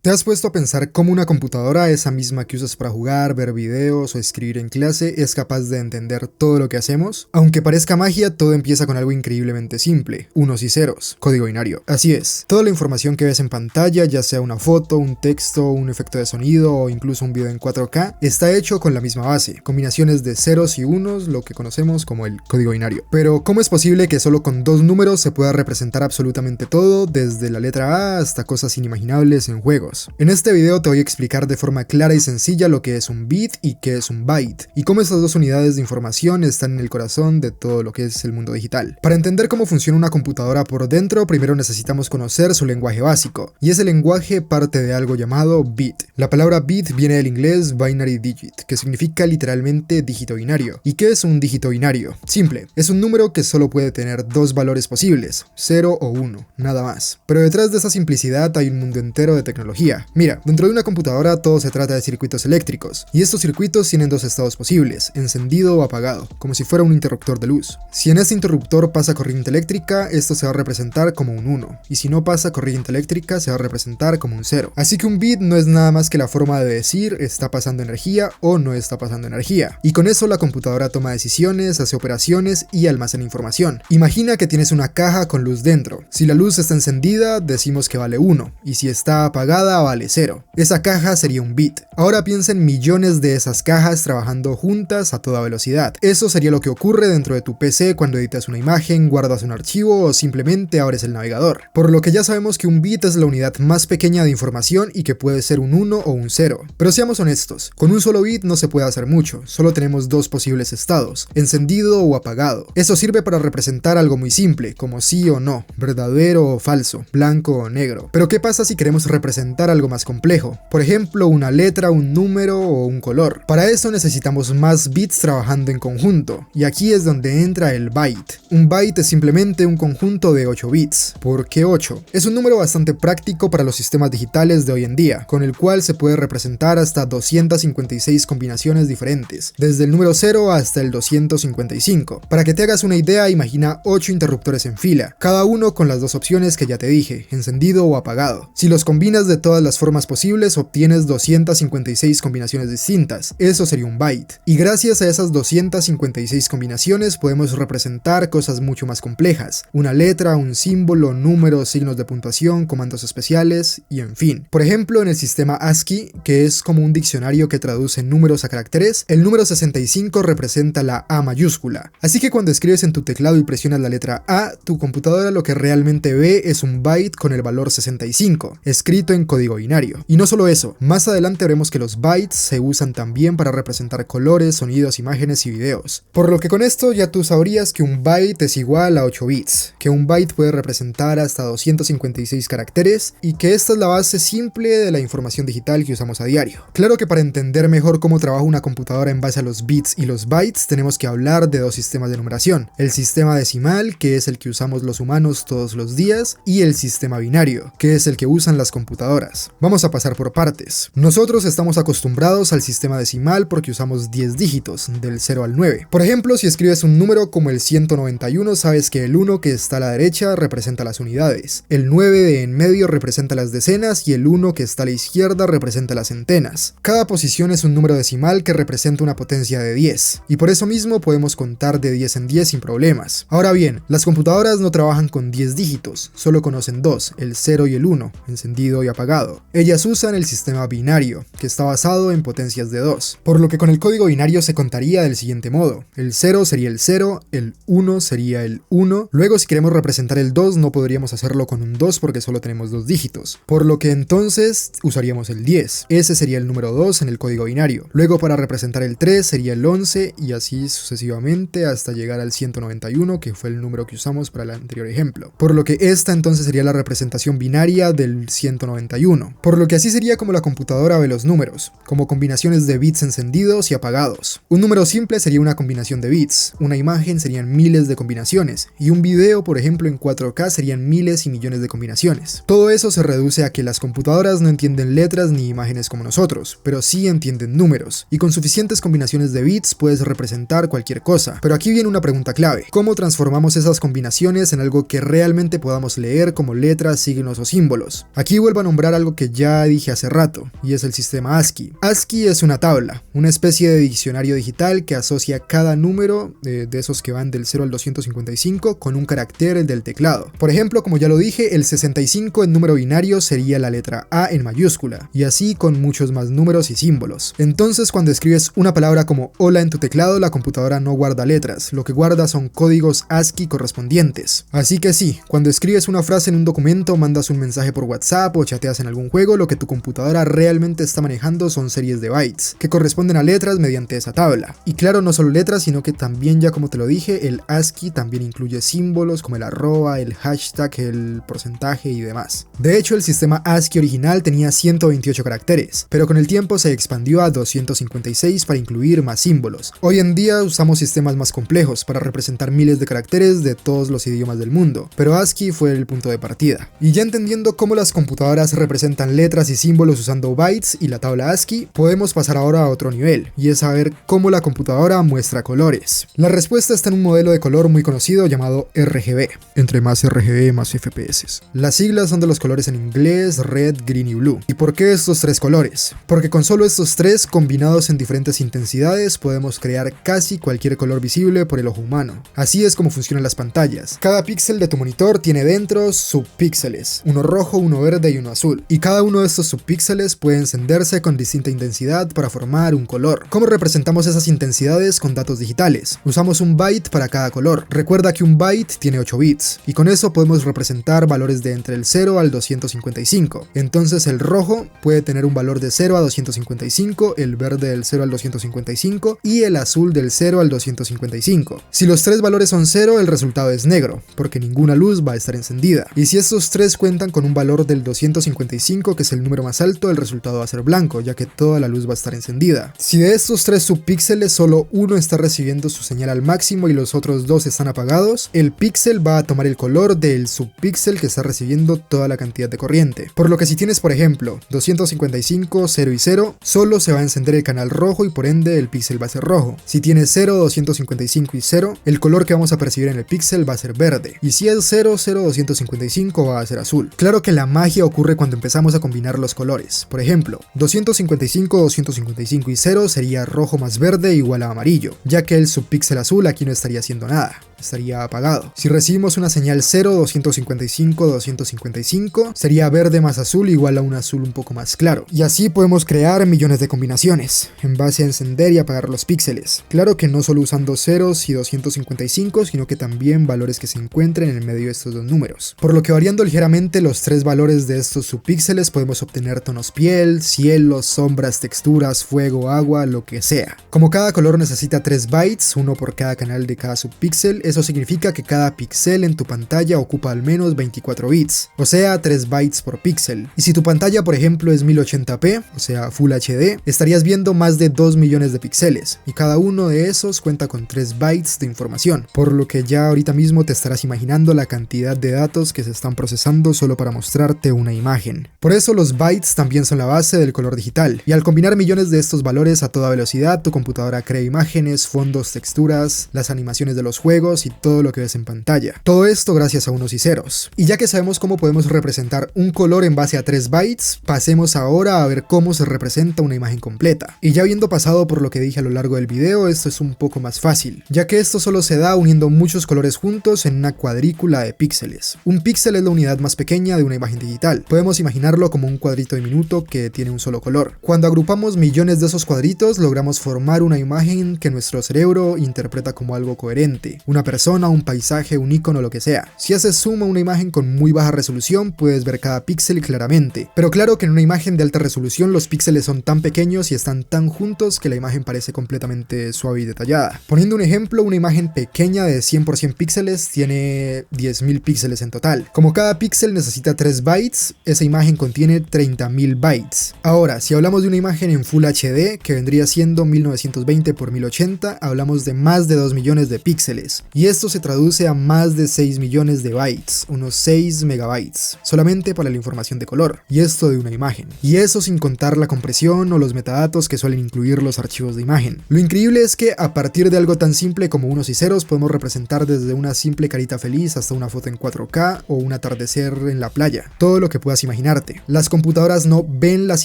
¿Te has puesto a pensar cómo una computadora, esa misma que usas para jugar, ver videos o escribir en clase, es capaz de entender todo lo que hacemos? Aunque parezca magia, todo empieza con algo increíblemente simple, unos y ceros, código binario. Así es, toda la información que ves en pantalla, ya sea una foto, un texto, un efecto de sonido o incluso un video en 4K, está hecho con la misma base, combinaciones de ceros y unos, lo que conocemos como el código binario. Pero, ¿cómo es posible que solo con dos números se pueda representar absolutamente todo, desde la letra A hasta cosas inimaginables en juegos? En este video te voy a explicar de forma clara y sencilla lo que es un bit y qué es un byte, y cómo estas dos unidades de información están en el corazón de todo lo que es el mundo digital. Para entender cómo funciona una computadora por dentro, primero necesitamos conocer su lenguaje básico, y ese lenguaje parte de algo llamado bit. La palabra bit viene del inglés binary digit, que significa literalmente dígito binario. ¿Y qué es un dígito binario? Simple, es un número que solo puede tener dos valores posibles, 0 o 1, nada más. Pero detrás de esa simplicidad hay un mundo entero de tecnología. Mira, dentro de una computadora todo se trata de circuitos eléctricos, y estos circuitos tienen dos estados posibles, encendido o apagado, como si fuera un interruptor de luz. Si en este interruptor pasa corriente eléctrica, esto se va a representar como un 1, y si no pasa corriente eléctrica se va a representar como un 0. Así que un bit no es nada más que la forma de decir está pasando energía o no está pasando energía, y con eso la computadora toma decisiones, hace operaciones y almacena información. Imagina que tienes una caja con luz dentro. Si la luz está encendida, decimos que vale 1, y si está apagada, vale 0. Esa caja sería un bit. Ahora piensa en millones de esas cajas trabajando juntas a toda velocidad. Eso sería lo que ocurre dentro de tu PC cuando editas una imagen, guardas un archivo o simplemente abres el navegador. Por lo que ya sabemos que un bit es la unidad más pequeña de información y que puede ser un 1 o un 0. Pero seamos honestos, con un solo bit no se puede hacer mucho, solo tenemos dos posibles estados, encendido o apagado. Eso sirve para representar algo muy simple, como sí o no, verdadero o falso, blanco o negro. Pero ¿qué pasa si queremos representar algo más complejo? Por ejemplo, una letra, un número o un color. Para eso necesitamos más bits trabajando en conjunto, y aquí es donde entra el byte. Un byte es simplemente un conjunto de 8 bits. ¿Por qué 8? Es un número bastante práctico para los sistemas digitales de hoy en día, con el cual se puede representar hasta 256 combinaciones diferentes, desde el número 0 hasta el 255. Para que te hagas una idea, imagina 8 interruptores en fila, cada uno con las dos opciones que ya te dije, encendido o apagado. Si los combinas de todas las formas posibles, obtienes 256 combinaciones distintas. Eso sería un byte. Y gracias a esas 256 combinaciones podemos representar cosas mucho más complejas. Una letra, un símbolo, números, signos de puntuación, comandos especiales y en fin. Por ejemplo, en el sistema ASCII, que es como un diccionario que traduce números a caracteres, el número 65 representa la A mayúscula. Así que cuando escribes en tu teclado y presionas la letra A, tu computadora lo que realmente ve es un byte con el valor 65, escrito en código binario. Y no solo eso, más adelante veremos que los bytes se usan también para representar colores, sonidos, imágenes y videos. Por lo que con esto ya tú sabrías que un byte es igual a 8 bits, que un byte puede representar hasta 256 caracteres y que esta es la base simple de la información digital que usamos a diario. Claro que para entender mejor cómo trabaja una computadora en base a los bits y los bytes tenemos que hablar de dos sistemas de numeración, el sistema decimal, que es el que usamos los humanos todos los días, y el sistema binario, que es el que usan las computadoras. Vamos a pasar por partes. Nosotros estamos acostumbrados al sistema decimal porque usamos 10 dígitos, del 0 al 9. Por ejemplo, si escribes un número como el 191, sabes que el 1 que está a la derecha representa las unidades, el 9 de en medio representa las decenas y el 1 que está a la izquierda representa las centenas. Cada posición es un número decimal que representa una potencia de 10, y por eso mismo podemos contar de 10 en 10 sin problemas. Ahora bien, las computadoras no trabajan con 10 dígitos, solo conocen dos, el 0 y el 1, encendido y apagado. Ellas usan el sistema binario, que está basado en potencias de 2, por lo que con el código binario se contaría del siguiente modo: el 0 sería el 0, el 1 sería el 1, luego si queremos representar el 2 no podríamos hacerlo con un 2 porque solo tenemos dos dígitos, por lo que entonces usaríamos el 10, ese sería el número 2 en el código binario, luego para representar el 3 sería el 11 y así sucesivamente hasta llegar al 191, que fue el número que usamos para el anterior ejemplo, por lo que esta entonces sería la representación binaria del 191, por lo que así sería como la computadora ve los números, como combinaciones de bits encendidos y apagados. Un número simple sería una combinación de bits, una imagen serían miles de combinaciones, y un video, por ejemplo, en 4K serían miles y millones de combinaciones. Todo eso se reduce a que las computadoras no entienden letras ni imágenes como nosotros, pero sí entienden números, y con suficientes combinaciones de bits puedes representar cualquier cosa. Pero aquí viene una pregunta clave: ¿cómo transformamos esas combinaciones en algo que realmente podamos leer como letras, signos o símbolos? Aquí vuelvo a nombrar nombrar algo que ya dije hace rato, y es el sistema ASCII. ASCII es una tabla, una especie de diccionario digital que asocia cada número de esos que van del 0 al 255 con un carácter del teclado. Por ejemplo, como ya lo dije, el 65 en número binario sería la letra A en mayúscula, y así con muchos más números y símbolos. Entonces, cuando escribes una palabra como hola en tu teclado, la computadora no guarda letras, lo que guarda son códigos ASCII correspondientes. Así que sí, cuando escribes una frase en un documento, mandas un mensaje por WhatsApp o chateas en algún juego, lo que tu computadora realmente está manejando son series de bytes, que corresponden a letras mediante esa tabla. Y claro, no solo letras, sino que también, ya como te lo dije, el ASCII también incluye símbolos como el arroba, el hashtag, el porcentaje y demás. De hecho, el sistema ASCII original tenía 128 caracteres, pero con el tiempo se expandió a 256 para incluir más símbolos. Hoy en día usamos sistemas más complejos para representar miles de caracteres de todos los idiomas del mundo, pero ASCII fue el punto de partida. Y ya entendiendo cómo las computadoras representan letras y símbolos usando bytes y la tabla ASCII, podemos pasar ahora a otro nivel, y es saber cómo la computadora muestra colores. La respuesta está en un modelo de color muy conocido llamado RGB. Entre más RGB, más FPS. Las siglas son de los colores en inglés, red, green y blue. ¿Y por qué estos tres colores? Porque con solo estos tres combinados en diferentes intensidades podemos crear casi cualquier color visible por el ojo humano. Así es como funcionan las pantallas. Cada píxel de tu monitor tiene dentro subpíxeles, uno rojo, uno verde y uno azul. Y cada uno de estos subpíxeles puede encenderse con distinta intensidad para formar un color. ¿Cómo representamos esas intensidades con datos digitales? Usamos un byte para cada color. Recuerda que un byte tiene 8 bits, y con eso podemos representar valores de entre el 0 al 255. Entonces el rojo puede tener un valor de 0 a 255, el verde del 0 al 255 y el azul del 0 al 255. Si los tres valores son 0, el resultado es negro, porque ninguna luz va a estar encendida. Y si estos tres cuentan con un valor del 255, que es el número más alto, el resultado va a ser blanco, ya que toda la luz va a estar encendida. Si de estos tres subpíxeles solo uno está recibiendo su señal al máximo y los otros dos están apagados, el píxel va a tomar el color del subpíxel que está recibiendo toda la cantidad de corriente. Por lo que si tienes, por ejemplo, 255, 0 y 0, solo se va a encender el canal rojo y por ende el píxel va a ser rojo. Si tienes 0, 255 y 0, el color que vamos a percibir en el píxel va a ser verde. Y si es 0, 0, 255 va a ser azul. Claro que la magia ocurre cuando empezamos a combinar los colores. Por ejemplo, 255, 255 y 0 sería rojo más verde igual a amarillo, ya que el subpíxel azul aquí no estaría haciendo nada, estaría apagado. Si recibimos una señal 0, 255, 255, sería verde más azul igual a un azul un poco más claro. Y así podemos crear millones de combinaciones, en base a encender y apagar los píxeles. Claro que no solo usando ceros y 255, sino que también valores que se encuentren en el medio de estos dos números. Por lo que variando ligeramente los tres valores de estos subpíxeles podemos obtener tonos piel, cielo, sombras, texturas, fuego, agua, lo que sea. Como cada color necesita 3 bytes, uno por cada canal de cada subpíxel, eso significa que cada píxel en tu pantalla ocupa al menos 24 bits, o sea 3 bytes por píxel. Y si tu pantalla por ejemplo es 1080p, o sea Full HD, estarías viendo más de 2 millones de píxeles, y cada uno de esos cuenta con 3 bytes de información, por lo que ya ahorita mismo te estarás imaginando la cantidad de datos que se están procesando solo para mostrarte una imagen. Por eso los bytes también son la base del color digital, y al combinar millones de estos valores a toda velocidad, tu computadora crea imágenes, fondos, texturas, las animaciones de los juegos y todo lo que ves en pantalla. Todo esto gracias a unos y ceros. Y ya que sabemos cómo podemos representar un color en base a 3 bytes, pasemos ahora a ver cómo se representa una imagen completa. Y ya habiendo pasado por lo que dije a lo largo del video, esto es un poco más fácil, ya que esto solo se da uniendo muchos colores juntos en una cuadrícula de píxeles. Un píxel es la unidad más pequeña de una imagen digital. Podemos imaginarlo como un cuadrito diminuto que tiene un solo color. Cuando agrupamos millones de esos cuadritos, logramos formar una imagen que nuestro cerebro interpreta como algo coherente. Una persona, un paisaje, un icono, lo que sea. Si haces zoom a una imagen con muy baja resolución, puedes ver cada píxel claramente. Pero claro que en una imagen de alta resolución los píxeles son tan pequeños y están tan juntos que la imagen parece completamente suave y detallada. Poniendo un ejemplo, una imagen pequeña de 100 por 100 píxeles tiene 10.000 píxeles en total. Como cada píxel necesita 3 bytes, esa imagen contiene 30.000 bytes. Ahora, si hablamos de una imagen en Full HD, que vendría siendo 1920 por 1080, hablamos de más de 2 millones de píxeles. y esto se traduce a más de 6 millones de bytes, unos 6 megabytes, solamente para la información de color, y esto de una imagen. Y eso sin contar la compresión o los metadatos que suelen incluir los archivos de imagen. Lo increíble es que a partir de algo tan simple como unos y ceros podemos representar desde una simple carita feliz hasta una foto en 4K o un atardecer en la playa, todo lo que puedas imaginarte. Las computadoras no ven las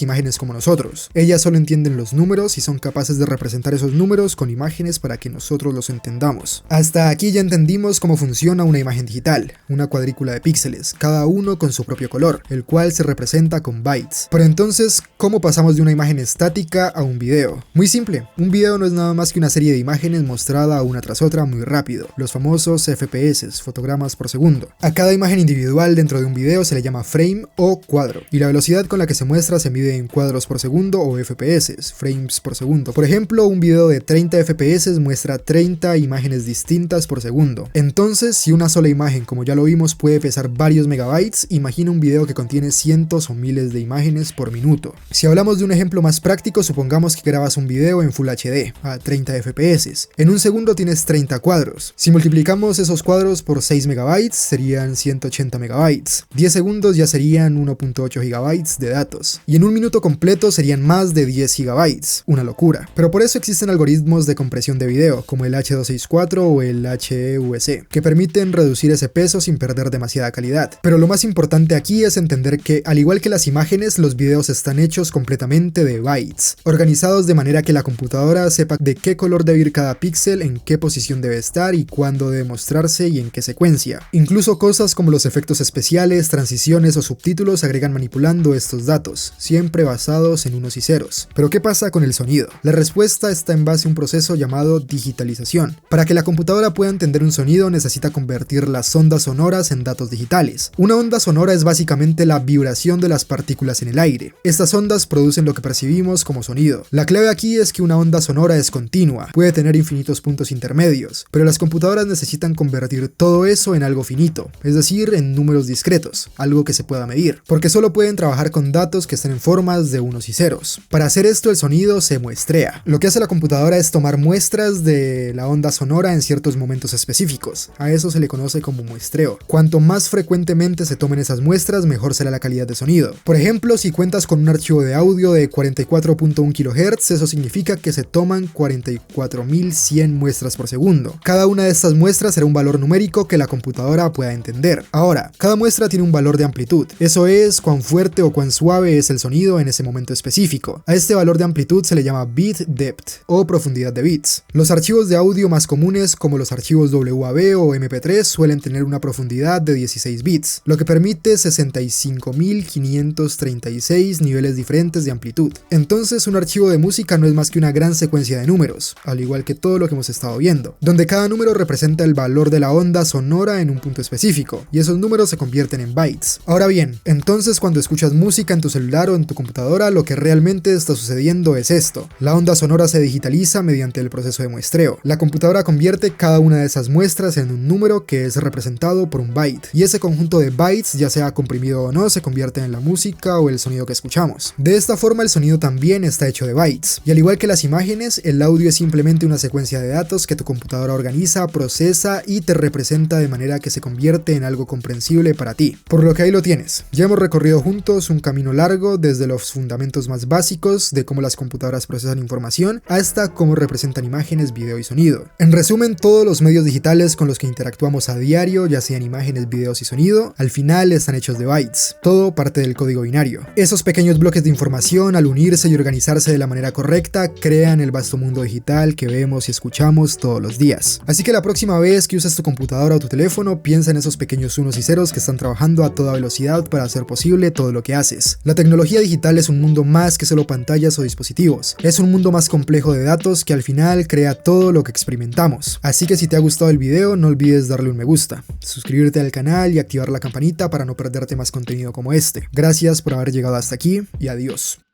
imágenes como nosotros, ellas solo entienden los números y son capaces de representar esos números con imágenes para que nosotros los entendamos. Hasta aquí ya entendimos cómo funciona una imagen digital, una cuadrícula de píxeles, cada uno con su propio color, el cual se representa con bytes. Pero entonces, ¿cómo pasamos de una imagen estática a un video? Muy simple, un video no es nada más que una serie de imágenes mostrada una tras otra muy rápido, los famosos FPS, fotogramas por segundo. A cada imagen individual dentro de un video se le llama frame o cuadro, y la velocidad con la que se muestra se mide en cuadros por segundo o FPS, frames por segundo. Por ejemplo, un video de 30 FPS muestra 30 imágenes distintas por segundo. Entonces, si una sola imagen, como ya lo vimos, puede pesar varios megabytes, imagina un video que contiene cientos o miles de imágenes por minuto. Si hablamos de un ejemplo más práctico, supongamos que grabas un video en Full HD a 30 FPS. En un segundo tienes 30 cuadros. Si multiplicamos esos cuadros por 6 megabytes, serían 180 megabytes. 10 segundos ya serían 1.8 gigabytes de datos. Y en un minuto completo serían más de 10 gigabytes. Una locura. Pero por eso existen algoritmos de compresión de video, como el H264 o el HEVC, que permiten reducir ese peso sin perder demasiada calidad. Pero lo más importante aquí es entender que, al igual que las imágenes, los videos están hechos completamente de bytes, organizados de manera que la computadora sepa de qué color debe ir cada píxel, en qué posición debe estar y cuándo debe mostrarse y en qué secuencia. Incluso cosas como los efectos especiales, transiciones o subtítulos se agregan manipulando estos datos, siempre basados en unos y ceros. Pero ¿qué pasa con el sonido? La respuesta está en base a un proceso llamado digitalización. Para que la computadora pueda entender un sonido necesita convertir las ondas sonoras en datos digitales. Una onda sonora es básicamente la vibración de las partículas en el aire. Estas ondas producen lo que percibimos como sonido. La clave aquí es que una onda sonora es continua, puede tener infinitos puntos intermedios, pero las computadoras necesitan convertir todo eso en algo finito, es decir, en números discretos, algo que se pueda medir, porque solo pueden trabajar con datos que estén en formas de unos y ceros. Para hacer esto el sonido se muestrea. Lo que hace la computadora es tomar muestras de la onda sonora en ciertos momentos específicos, a eso se le conoce como muestreo. Cuanto más frecuentemente se tomen esas muestras, mejor será la calidad de sonido. Por ejemplo, si cuentas con un archivo de audio de 44.1 kHz, eso significa que se toman 44.100 muestras por segundo. Cada una de estas muestras será un valor numérico que la computadora pueda entender. Ahora, cada muestra tiene un valor de amplitud, eso es cuán fuerte o cuán suave es el sonido en ese momento específico. A este valor de amplitud se le llama bit depth o profundidad de bits. Los archivos de audio más comunes, como los archivos WAV o MP3, suelen tener una profundidad de 16 bits, lo que permite 65.536 niveles diferentes de amplitud. Entonces, un archivo de música no es más que una gran secuencia de números, al igual que todo lo que hemos estado viendo, donde cada número representa el valor de la onda sonora en un punto específico, y esos números se convierten en bytes. Ahora bien, entonces cuando escuchas música en tu celular o en tu computadora, lo que realmente está sucediendo es esto. La onda sonora se digitaliza mediante el proceso de muestreo. La computadora convierte cada una de esas muestras en un número que es representado por un byte, y ese conjunto de bytes, ya sea comprimido o no, se convierte en la música o el sonido que escuchamos. De esta forma el sonido también está hecho de bytes, y al igual que las imágenes, el audio es simplemente una secuencia de datos que tu computadora organiza, procesa y te representa de manera que se convierte en algo comprensible para ti. Por lo que ahí lo tienes. Ya hemos recorrido juntos un camino largo desde los fundamentos más básicos de cómo las computadoras procesan información hasta cómo representan imágenes, video y sonido. En resumen, todos los medios digitales con los que interactuamos a diario, ya sean imágenes, videos y sonido, al final están hechos de bytes. Todo parte del código binario. Esos pequeños bloques de información, al unirse y organizarse de la manera correcta, crean el vasto mundo digital que vemos y escuchamos todos los días. Así que la próxima vez que uses tu computadora o tu teléfono, piensa en esos pequeños unos y ceros que están trabajando a toda velocidad para hacer posible todo lo que haces. La tecnología digital es un mundo más que solo pantallas o dispositivos. Es un mundo más complejo de datos que al final crea todo lo que experimentamos. Así que si te ha gustado el video, no olvides darle un me gusta, suscribirte al canal y activar la campanita para no perderte más contenido como este. Gracias por haber llegado hasta aquí y adiós.